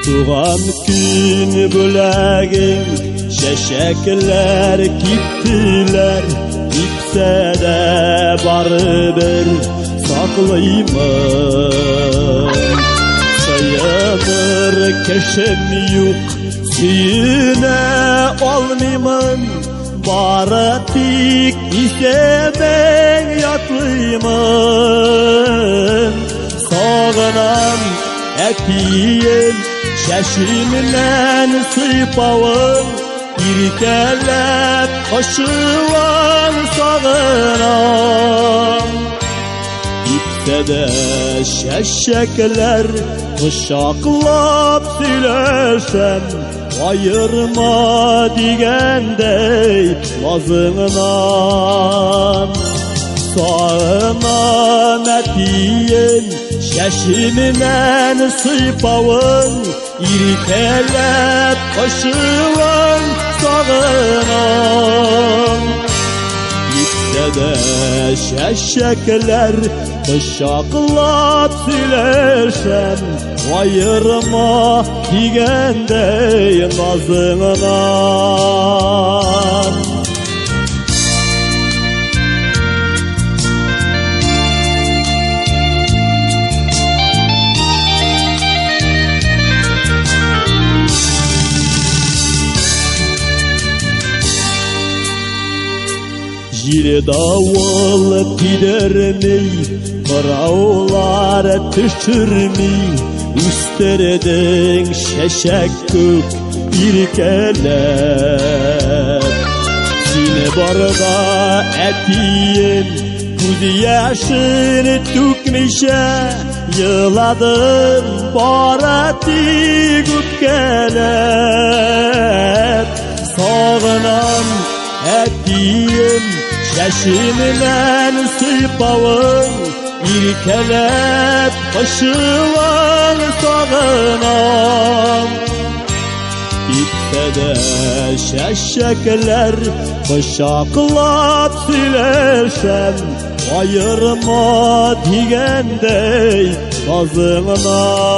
Tuğan gün bülagim şeşekler gittiler, gitse de baribir saklayman. Sayılır keşim yok, suyuna olmayman. Bara tik istemem yatlayman. Sağınan etiyim şeşimden sıpavın, irkelep aşıvan sağınan. Gitse de şeşekler kuşaklap sülersem, ayırma digendey lazığından. Sağınan etiyin şeşimden sıpavın, irkelep aşıvan sağınan. Gitse de şeşekler kuşaklap sülersen, ayırma digendey nazığından. Jiri davul gidermey, kıravlar düşürmey, üsterdin şeşek kök irkelep. Seni barda etiyin, göz yaşını dökmüşe, yıladın barati güpkelep. Sağınan etiyin şeşimden sıpavın, irkelep aşıvan sağınan. Gitse de şeşekler kuşaklap sülersen, ayırma digendey nazığından.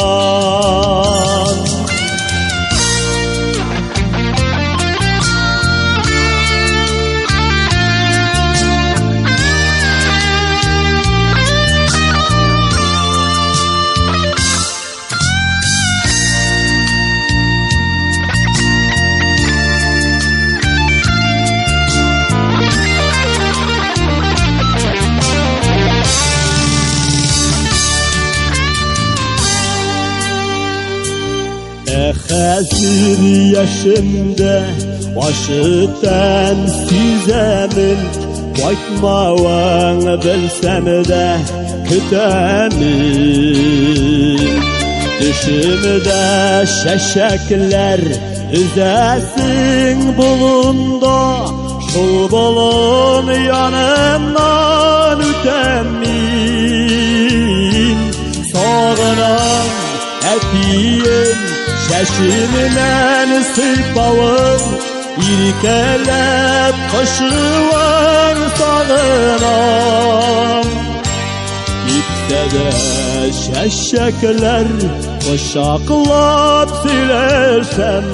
Hazır yaşımda başıdan süzemin, bakmavan bilsem de kütemin. Düşümde şeşekler üzesin bulunda, şul bulun yanımdan ütemin. Sağınan etiyin şeşimden sıpavın, irkelep aşıvan sağınan. Gitse de şeşekler kuşaklap sülersen,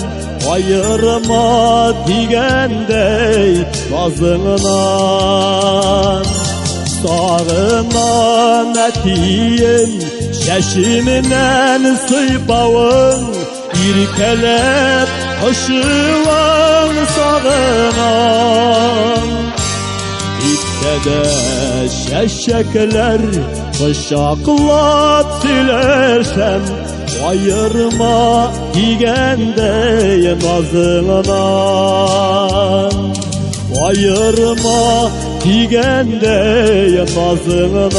ayırma digendey nazığından. Sağınan etiyin şeşimden sıpavın, irkelep aşıvan sağınan. Gitse de şeşekler kuşaklap sülersen, ayırma digendey nazığından. Ayırma digendey nazığından.